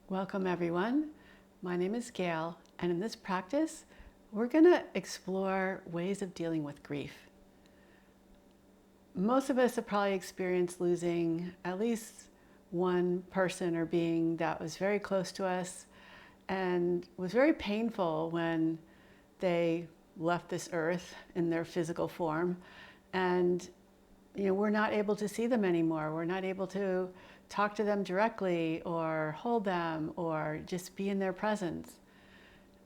Welcome everyone. My name is Gayle, and in this practice, we're going to explore ways of dealing with grief. Most of us have probably experienced losing at least one person or being that was very close to us and was very painful when they left this earth in their physical form. And we're not able to see them anymore. We're not able to talk to them directly or hold them or just be in their presence.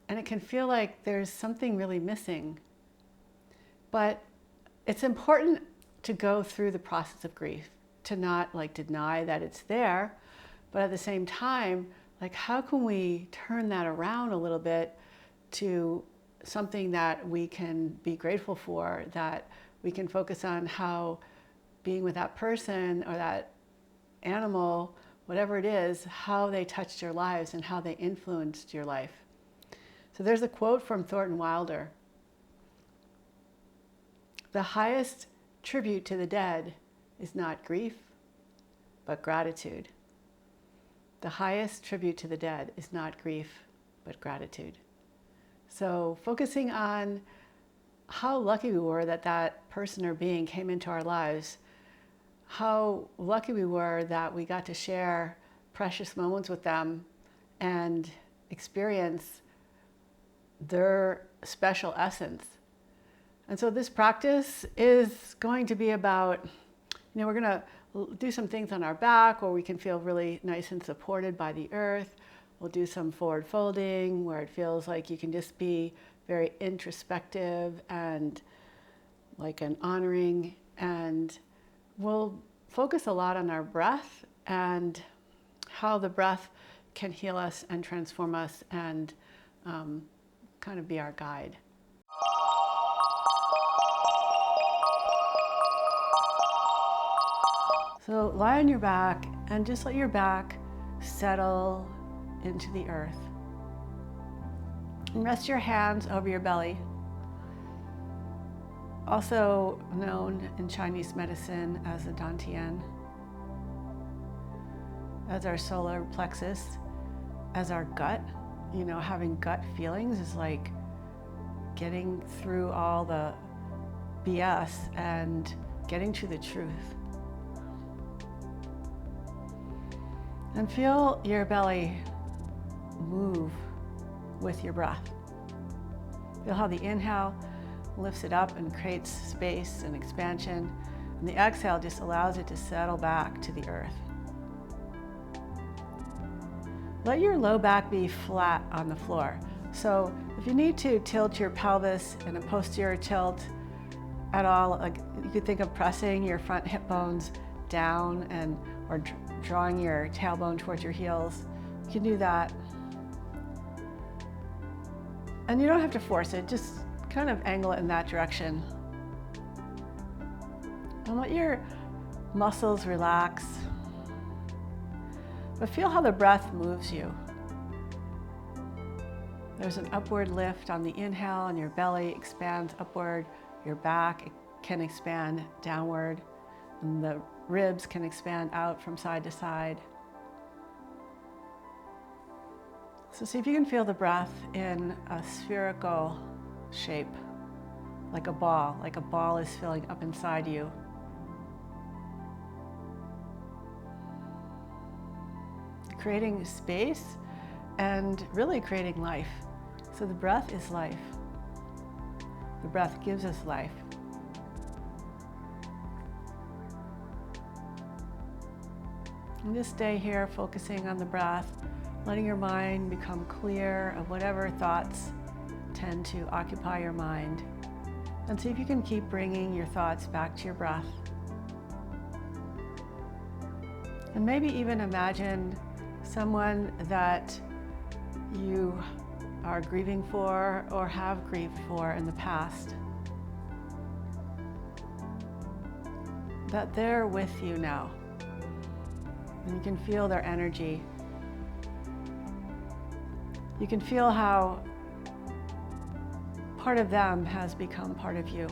And it can feel like there's something really missing. But it's important to go through the process of grief, to not deny that it's there, but at the same time, how can we turn that around a little bit to something that we can be grateful for, that we can focus on how being with that person or that animal, whatever it is, how they touched your lives and how they influenced your life. So there's a quote from Thornton Wilder: "The highest tribute to the dead is not grief, but gratitude." The highest tribute to the dead is not grief, but gratitude. So focusing on how lucky we were that that person or being came into our lives, how lucky we were that we got to share precious moments with them and experience their special essence. And so this practice is going to be about, we're going to do some things on our back where we can feel really nice and supported by the earth. We'll do some forward folding where it feels like you can just be very introspective and honoring. And we'll focus a lot on our breath and how the breath can heal us and transform us and kind of be our guide. So lie on your back and just let your back settle into the earth. And rest your hands over your belly, also known in Chinese medicine as the dantian, as our solar plexus, as our gut. Having gut feelings is like getting through all the BS and getting to the truth. And feel your belly move with your breath. Feel how the inhale lifts it up and creates space and expansion, and the exhale just allows it to settle back to the earth. Let your low back be flat on the floor. So if you need to tilt your pelvis in a posterior tilt at all, you could think of pressing your front hip bones down or drawing your tailbone towards your heels. You can do that. And you don't have to force it, just kind of angle it in that direction. And let your muscles relax. But feel how the breath moves you. There's an upward lift on the inhale and your belly expands upward. Your back can expand downward and the ribs can expand out from side to side. So see if you can feel the breath in a spherical shape, like a ball is filling up inside you. Creating space and really creating life. So the breath is life. The breath gives us life. And just stay here focusing on the breath, letting your mind become clear of whatever thoughts tend to occupy your mind. And see if you can keep bringing your thoughts back to your breath. And maybe even imagine someone that you are grieving for or have grieved for in the past, that they're with you now. And you can feel their energy. You can feel how part of them has become part of you.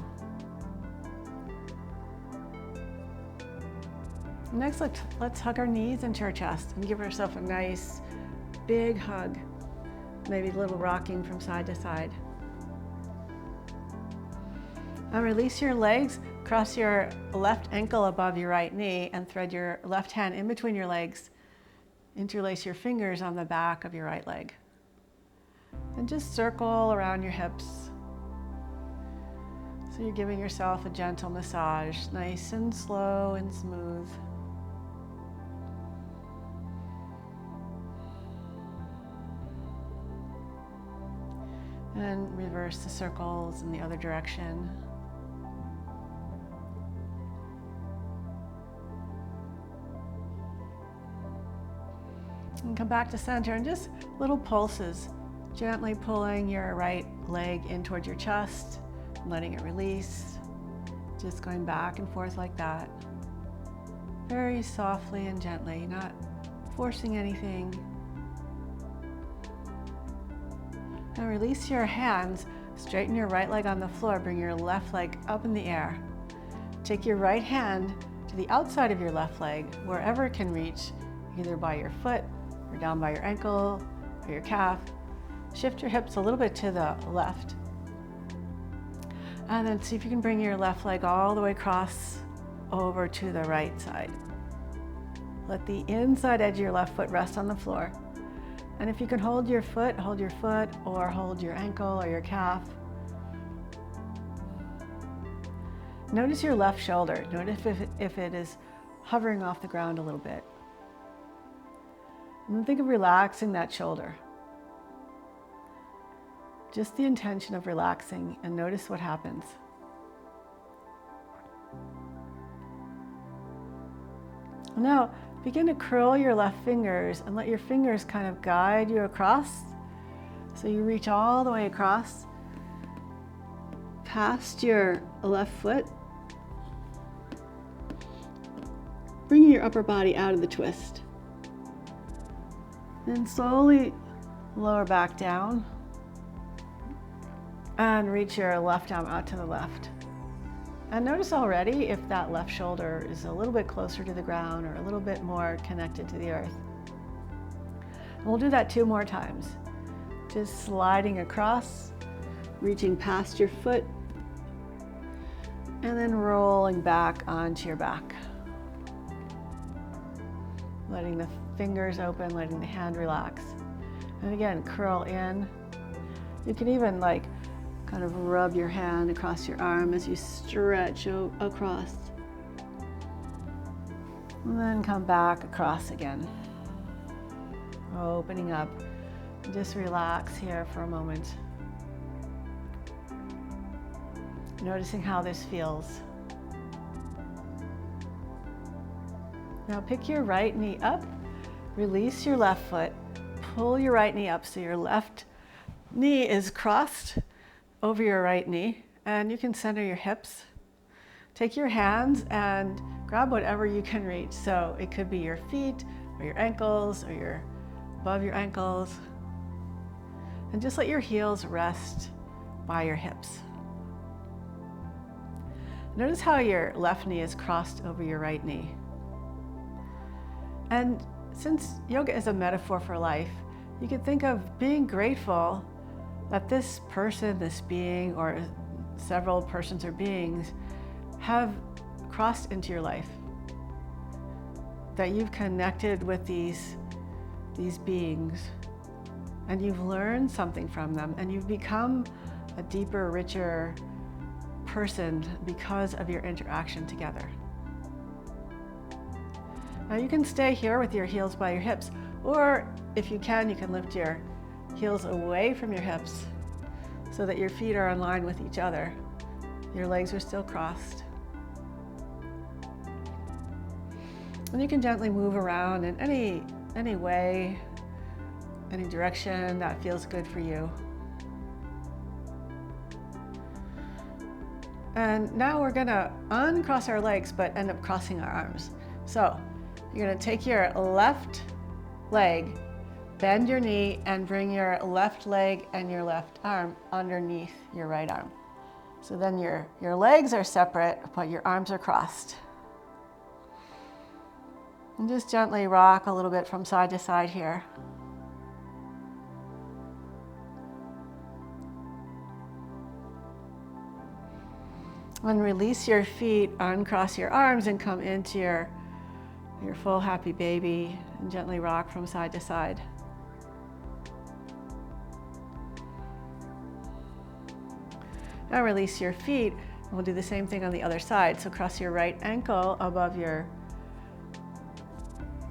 Next, let's hug our knees into our chest and give ourselves a nice big hug, maybe a little rocking from side to side. Now release your legs, cross your left ankle above your right knee and thread your left hand in between your legs. Interlace your fingers on the back of your right leg. And just circle around your hips. So you're giving yourself a gentle massage, nice and slow and smooth. And reverse the circles in the other direction. And come back to center and just little pulses, gently pulling your right leg in towards your chest, letting it release, just going back and forth like that. Very softly and gently, not forcing anything. Now release your hands, straighten your right leg on the floor, bring your left leg up in the air. Take your right hand to the outside of your left leg, wherever it can reach, either by your foot or down by your ankle or your calf. Shift your hips a little bit to the left. And then see if you can bring your left leg all the way across over to the right side. Let the inside edge of your left foot rest on the floor. And if you can hold your foot or hold your ankle or your calf. Notice your left shoulder. Notice if it is hovering off the ground a little bit. And then think of relaxing that shoulder. Just the intention of relaxing, and notice what happens. Now, begin to curl your left fingers and let your fingers kind of guide you across. So you reach all the way across, past your left foot, bringing your upper body out of the twist. Then slowly lower back down and reach your left arm out to the left. And notice already if that left shoulder is a little bit closer to the ground or a little bit more connected to the earth. And we'll do that 2 more times. Just sliding across, reaching past your foot, and then rolling back onto your back. Letting the fingers open, letting the hand relax. And again, curl in. You can even kind of rub your hand across your arm as you stretch across. And then come back across again. Opening up. Just relax here for a moment. Noticing how this feels. Now pick your right knee up, release your left foot, pull your right knee up so your left knee is crossed over your right knee, and you can center your hips. Take your hands and grab whatever you can reach. So it could be your feet or your ankles or above your ankles. And just let your heels rest by your hips. Notice how your left knee is crossed over your right knee. And since yoga is a metaphor for life, you could think of being grateful that this person, this being, or several persons or beings have crossed into your life. That you've connected with these beings and you've learned something from them and you've become a deeper, richer person because of your interaction together. Now you can stay here with your heels by your hips, or if you can lift your heels away from your hips so that your feet are in line with each other. Your legs are still crossed. And you can gently move around in any way, any direction that feels good for you. And now we're gonna uncross our legs but end up crossing our arms. So you're gonna take your left leg, bend your knee, and bring your left leg and your left arm underneath your right arm. So then your legs are separate, but your arms are crossed. And just gently rock a little bit from side to side here. And release your feet, uncross your arms and come into your full happy baby and gently rock from side to side. Now release your feet. We'll do the same thing on the other side. So cross your right ankle above your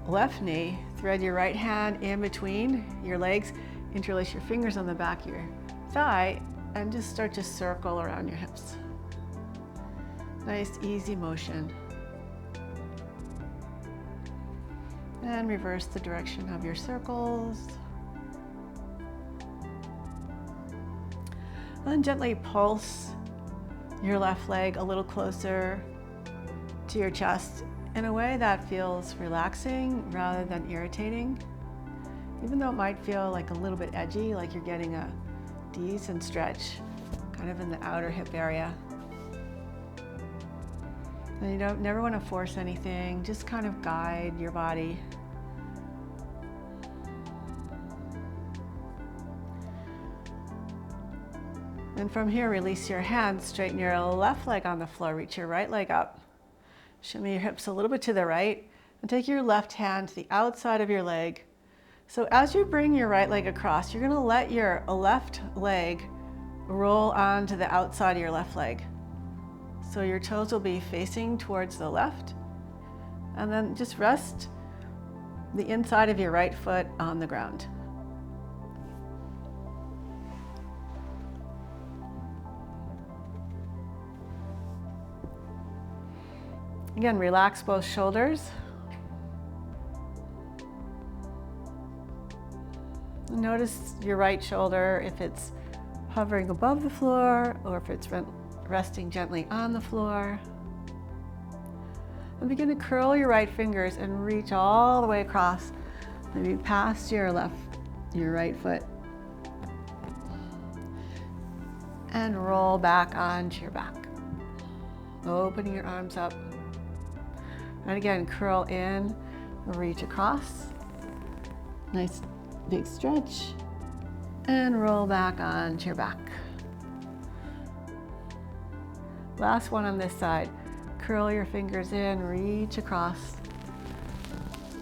left knee. Thread your right hand in between your legs. Interlace your fingers on the back of your thigh and just start to circle around your hips. Nice, easy motion. And reverse the direction of your circles. And gently pulse your left leg a little closer to your chest in a way that feels relaxing rather than irritating. Even though it might feel like a little bit edgy, like you're getting a decent stretch kind of in the outer hip area. And you never want to force anything, just kind of guide your body. And from here, release your hands, straighten your left leg on the floor, reach your right leg up. Shimmy your hips a little bit to the right, and take your left hand to the outside of your leg. So as you bring your right leg across, you're gonna let your left leg roll onto the outside of your left leg. So your toes will be facing towards the left, and then just rest the inside of your right foot on the ground. Again, relax both shoulders. Notice your right shoulder, if it's hovering above the floor or if it's resting gently on the floor. And begin to curl your right fingers and reach all the way across, maybe past your right foot. And roll back onto your back. Opening your arms up. And again, curl in, reach across. Nice big stretch. And roll back onto your back. Last one on this side. Curl your fingers in, reach across.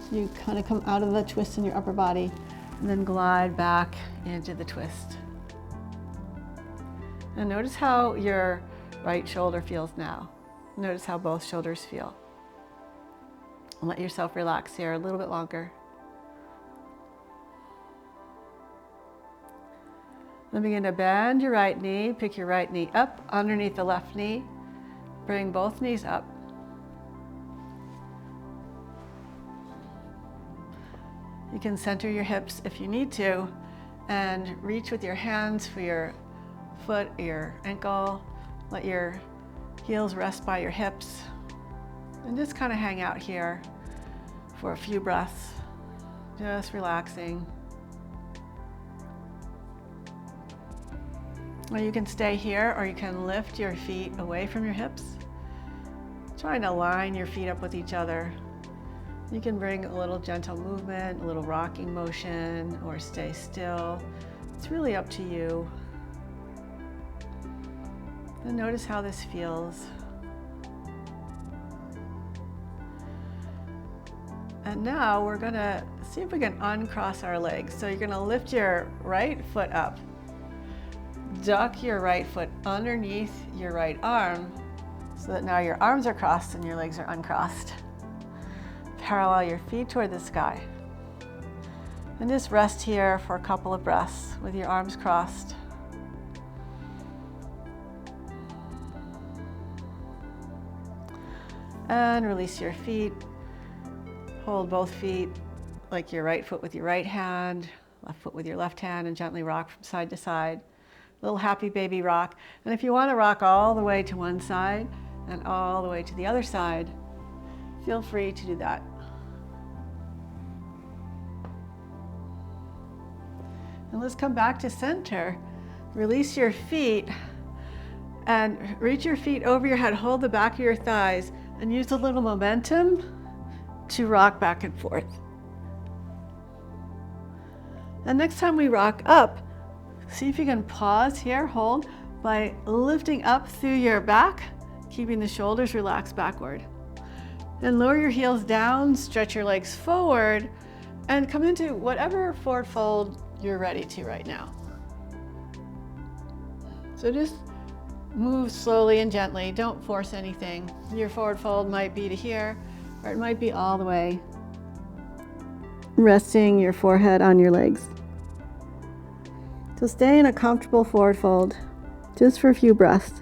So you kind of come out of the twist in your upper body and then glide back into the twist. And notice how your right shoulder feels now. Notice how both shoulders feel. And let yourself relax here a little bit longer. Then begin to bend your right knee, pick your right knee up underneath the left knee. Bring both knees up. You can center your hips if you need to and reach with your hands for your foot, your ankle. Let your heels rest by your hips and just kind of hang out here for a few breaths, just relaxing. Or you can stay here, or you can lift your feet away from your hips. Trying to line your feet up with each other. You can bring a little gentle movement, a little rocking motion, or stay still. It's really up to you. And notice how this feels. And now we're gonna see if we can uncross our legs. So you're gonna lift your right foot up. Duck your right foot underneath your right arm so that now your arms are crossed and your legs are uncrossed. Parallel your feet toward the sky. And just rest here for a couple of breaths with your arms crossed. And release your feet. Hold both feet like your right foot with your right hand, left foot with your left hand, and gently rock from side to side. Little happy baby rock. And if you want to rock all the way to one side and all the way to the other side, feel free to do that. And let's come back to center. Release your feet and reach your feet over your head. Hold the back of your thighs and use a little momentum to rock back and forth. And next time we rock up, see if you can pause here, hold, by lifting up through your back, keeping the shoulders relaxed backward. Then lower your heels down, stretch your legs forward, and come into whatever forward fold you're ready to right now. So just move slowly and gently. Don't force anything. Your forward fold might be to here, or it might be all the way, resting your forehead on your legs. So stay in a comfortable forward fold, just for a few breaths.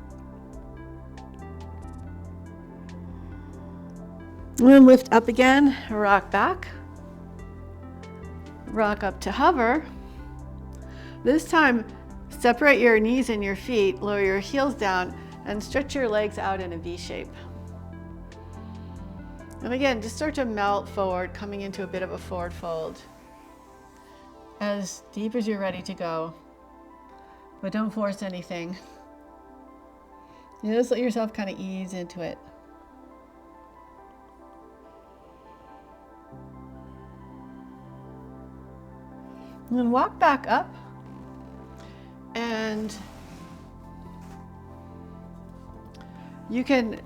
And then lift up again, rock back, rock up to hover. This time, separate your knees and your feet, lower your heels down, and stretch your legs out in a V shape. And again, just start to melt forward, coming into a bit of a forward fold. As deep as you're ready to go, but don't force anything. You just let yourself kind of ease into it. And then walk back up, and you can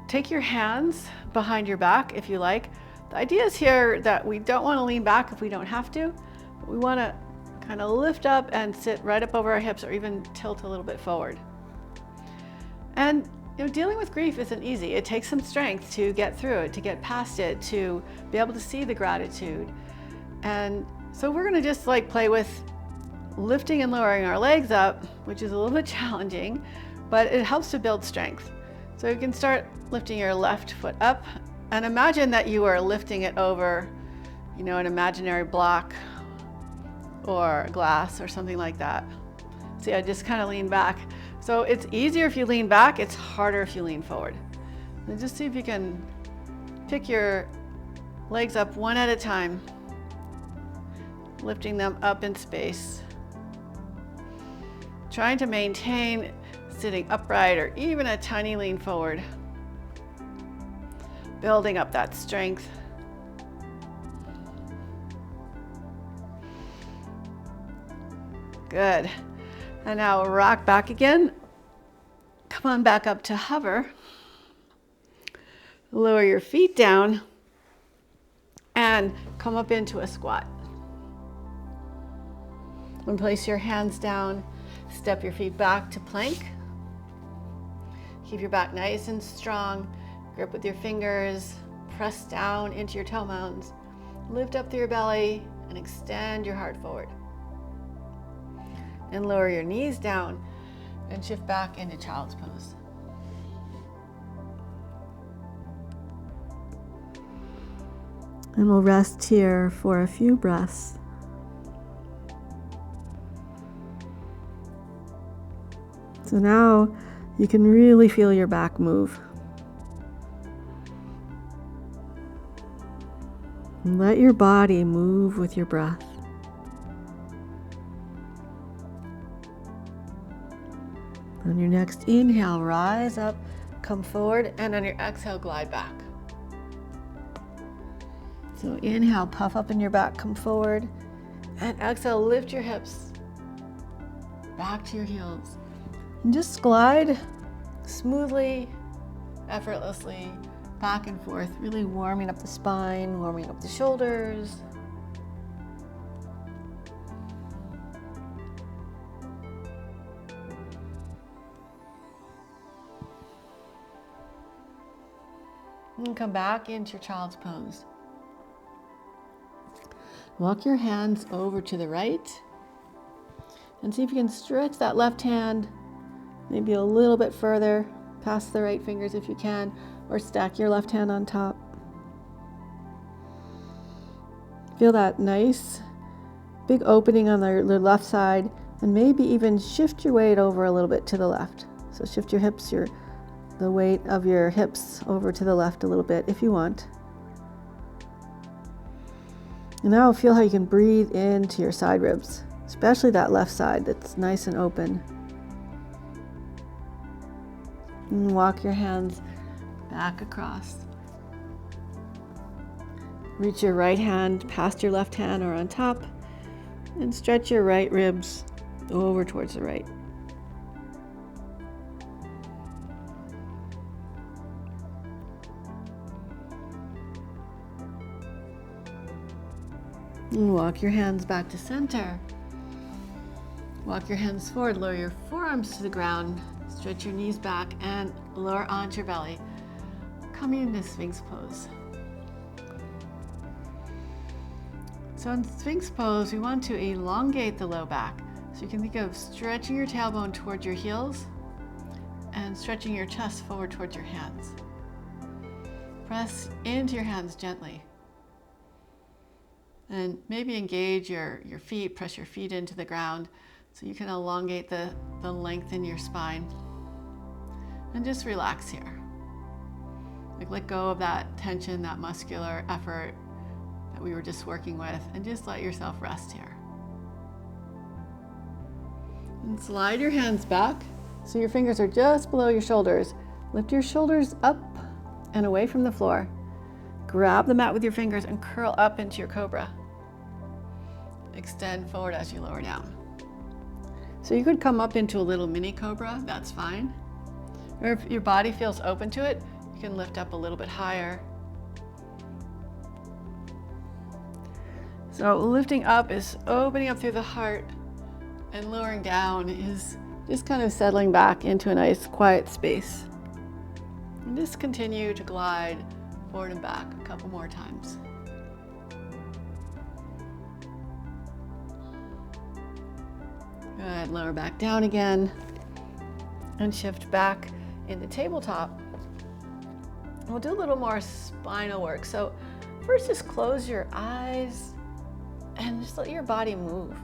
take your hands behind your back if you like. The idea is here that we don't want to lean back if we don't have to. But we want to kind of lift up and sit right up over our hips, or even tilt a little bit forward. And dealing with grief isn't easy. It takes some strength to get through it, to get past it, to be able to see the gratitude. And so we're going to just play with lifting and lowering our legs up, which is a little bit challenging, but it helps to build strength. So you can start lifting your left foot up, and imagine that you are lifting it over, an imaginary block or glass or something like that. See, I just kind of lean back. So it's easier if you lean back, it's harder if you lean forward. And just see if you can pick your legs up one at a time, lifting them up in space. Trying to maintain sitting upright or even a tiny lean forward. Building up that strength. Good. And now rock back again. Come on back up to hover. Lower your feet down and come up into a squat. And place your hands down. Step your feet back to plank. Keep your back nice and strong. Grip with your fingers. Press down into your toe mounds. Lift up through your belly and extend your heart forward. And lower your knees down and shift back into child's pose. And we'll rest here for a few breaths. So now you can really feel your back move. And let your body move with your breath. On your next inhale, rise up, come forward, and on your exhale, glide back. So inhale, puff up in your back, come forward, and exhale, lift your hips back to your heels. And just glide smoothly, effortlessly, back and forth, really warming up the spine, warming up the shoulders. And come back into your child's pose. Walk your hands over to the right and see if you can stretch that left hand maybe a little bit further past the right fingers if you can, or stack your left hand on top. Feel that nice big opening on the left side, and maybe even shift your weight over a little bit to the left. So shift your hips, the weight of your hips over to the left a little bit if you want. And now feel how you can breathe into your side ribs, especially that left side that's nice and open. And walk your hands back across. Reach your right hand past your left hand or on top, and stretch your right ribs over towards the right. And walk your hands back to center. Walk your hands forward, lower your forearms to the ground, stretch your knees back and lower onto your belly. Coming into Sphinx pose. So in Sphinx pose, we want to elongate the low back. So you can think of stretching your tailbone towards your heels and stretching your chest forward towards your hands. Press into your hands gently. And maybe engage your feet, press your feet into the ground so you can elongate the length in your spine. And just relax here. Like let go of that tension, that muscular effort that we were just working with, and just let yourself rest here. And slide your hands back so your fingers are just below your shoulders. Lift your shoulders up and away from the floor. Grab the mat with your fingers and curl up into your cobra. Extend forward as you lower down. So you could come up into a little mini cobra, that's fine. Or if your body feels open to it, you can lift up a little bit higher. So lifting up is opening up through the heart, and lowering down is just kind of settling back into a nice quiet space. And just continue to glide forward and back a couple more times. Good, lower back down again and shift back into tabletop. We'll do a little more spinal work. So first just close your eyes and just let your body move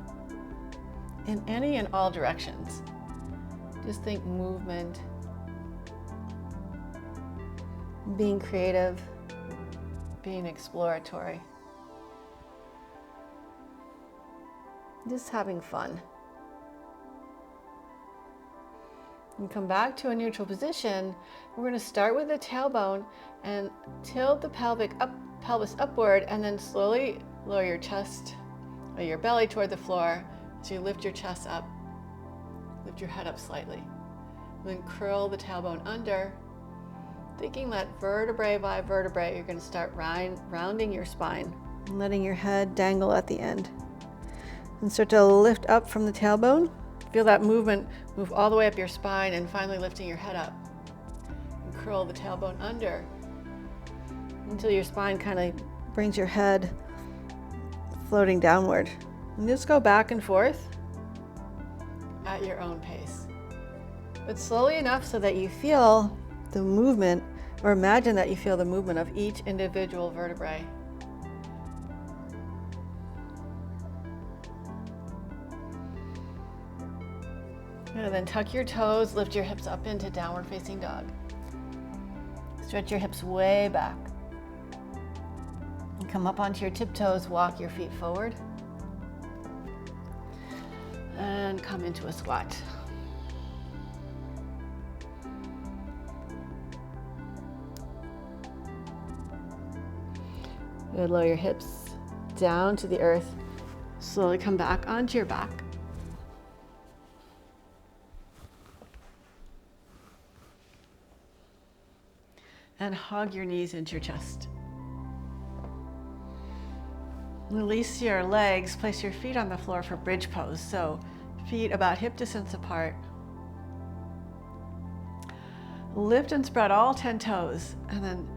in any and all directions. Just think movement, being creative, being exploratory, just having fun. And come back to a neutral position. We're going to start with the tailbone and tilt the pelvis upward, and then slowly lower your chest or your belly toward the floor as you lift your chest up. Lift your head up slightly. And then curl the tailbone under, thinking that vertebrae by vertebrae, you're going to start rounding your spine and letting your head dangle at the end. And start to lift up from the tailbone. Feel that movement move all the way up your spine, and finally lifting your head up. And curl the tailbone under until your spine kind of brings your head floating downward. And just go back and forth at your own pace. But slowly enough so that you feel the movement, or imagine that you feel the movement of each individual vertebrae. And then tuck your toes, lift your hips up into downward facing dog. Stretch your hips way back. And come up onto your tiptoes, walk your feet forward. And come into a squat. Good, lower your hips down to the earth. Slowly come back onto your back. And hug your knees into your chest. Release your legs, place your feet on the floor for bridge pose. So feet about hip distance apart. Lift and spread all 10 toes, and then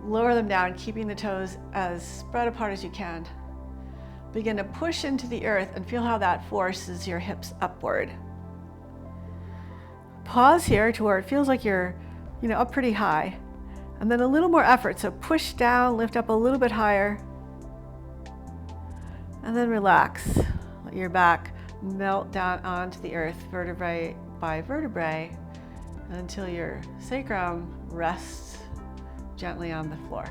lower them down, keeping the toes as spread apart as you can. Begin to push into the earth and feel how that forces your hips upward. Pause here to where it feels like you're, up pretty high. And then a little more effort. So push down, lift up a little bit higher. And then relax. Let your back melt down onto the earth, vertebrae by vertebrae, until your sacrum rests gently on the floor.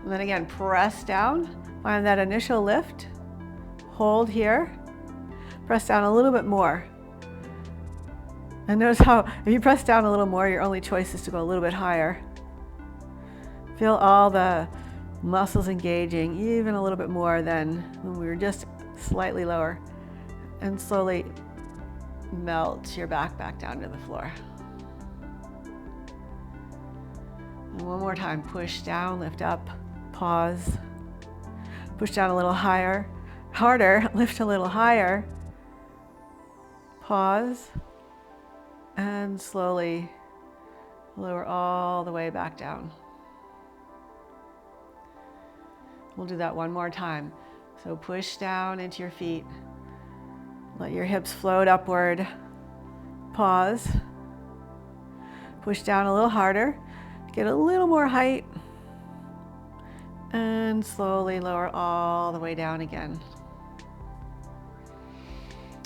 And then again, press down. Find that initial lift. Hold here. Press down a little bit more. And notice how if you press down a little more, your only choice is to go a little bit higher. Feel all the muscles engaging even a little bit more than when we were just slightly lower. And slowly melt your back down to the floor. And one more time, push down, lift up, pause. Push down a little higher, harder, lift a little higher. Pause, and slowly lower all the way back down. We'll do that one more time. So push down into your feet. Let your hips float upward. Pause. Push down a little harder. Get a little more height. And slowly lower all the way down again.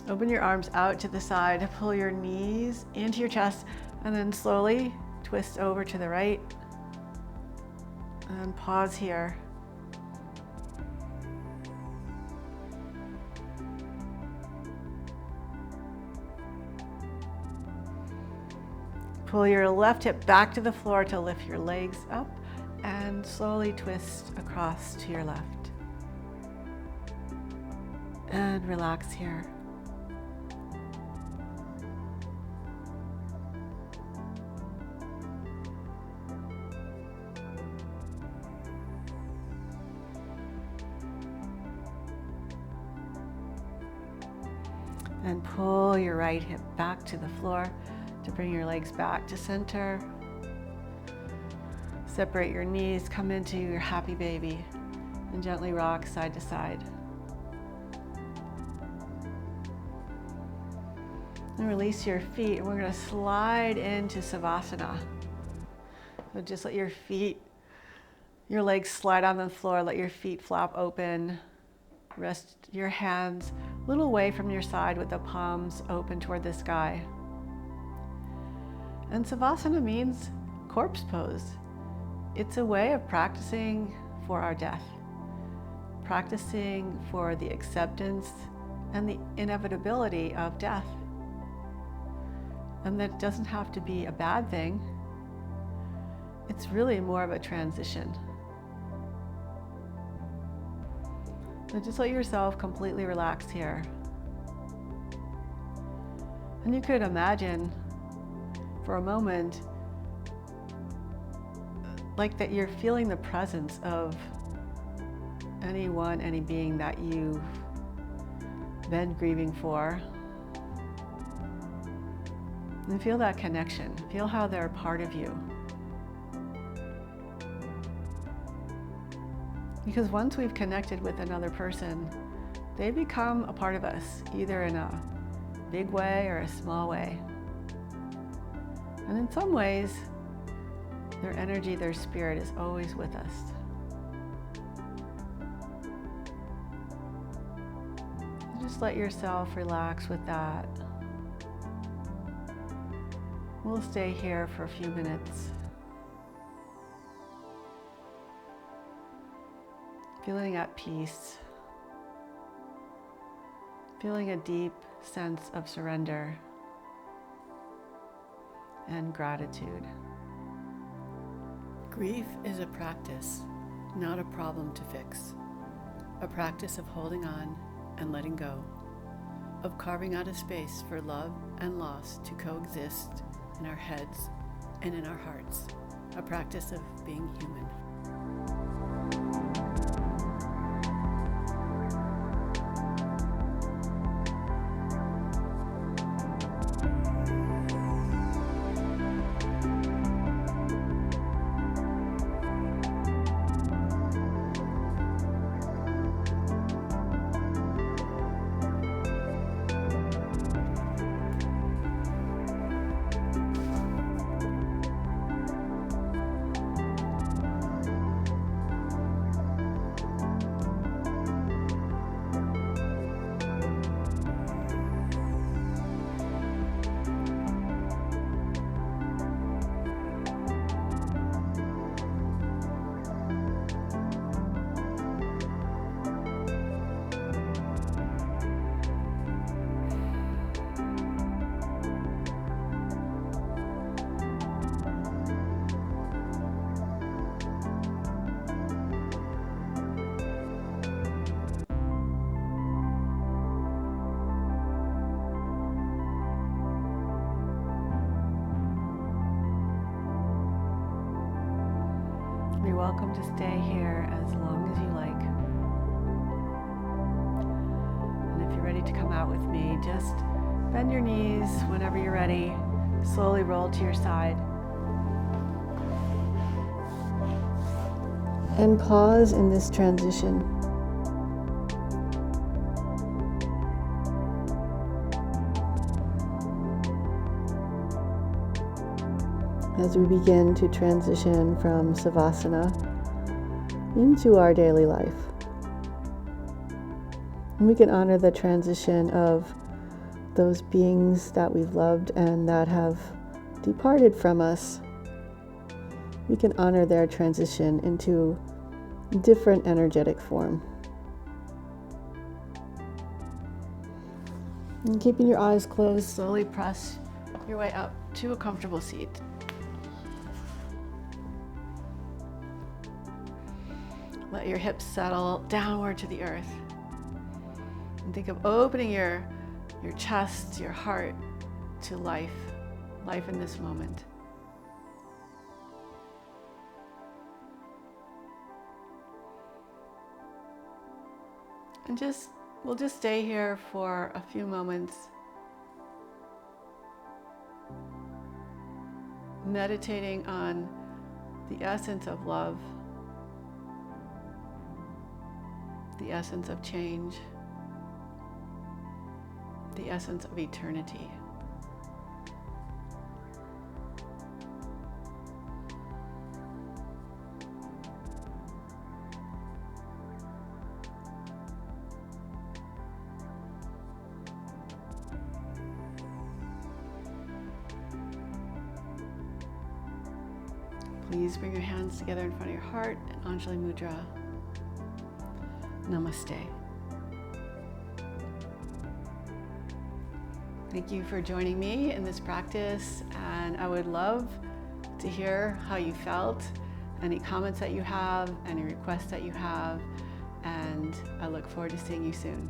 Open your arms out to the side. Pull your knees into your chest. And then slowly twist over to the right. And pause here. Pull your left hip back to the floor to lift your legs up and slowly twist across to your left. And relax here. And pull your right hip back to the floor to bring your legs back to center. Separate your knees, come into your happy baby, and gently rock side to side. And release your feet, and we're going to slide into Savasana. So just let your feet, your legs slide on the floor, let your feet flap open. Rest your hands a little away from your side with the palms open toward the sky. And Savasana means corpse pose. It's a way of practicing for our death, practicing for the acceptance and the inevitability of death. And that doesn't have to be a bad thing. It's really more of a transition. So just let yourself completely relax here. And you could imagine for a moment like that you're feeling the presence of anyone, any being that you've been grieving for. And feel that connection. Feel how they're a part of you. Because once we've connected with another person, they become a part of us, either in a big way or a small way. And in some ways, their energy, their spirit is always with us. Just let yourself relax with that. We'll stay here for a few minutes. Feeling at peace. Feeling a deep sense of surrender and gratitude. Grief is a practice, not a problem to fix. A practice of holding on and letting go, of carving out a space for love and loss to coexist in our heads and in our hearts. A practice of being human. You're welcome to stay here as long as you like. you to come out with me. Just bend your knees whenever you're ready. Slowly roll to your side. And pause in this transition. As we begin to transition from Savasana into our daily life. And we can honor the transition of those beings that we've loved and that have departed from us. We can honor their transition into different energetic form. And keeping your eyes closed, slowly press your way up to a comfortable seat. Let your hips settle downward to the earth. And think of opening your chest, your heart to life in this moment. And we'll just stay here for a few moments, meditating on the essence of love, the essence of change, the essence of eternity. Please bring your hands together in front of your heart in Anjali Mudra. Namaste. Thank you for joining me in this practice, and I would love to hear how you felt, any comments that you have, any requests that you have, and I look forward to seeing you soon.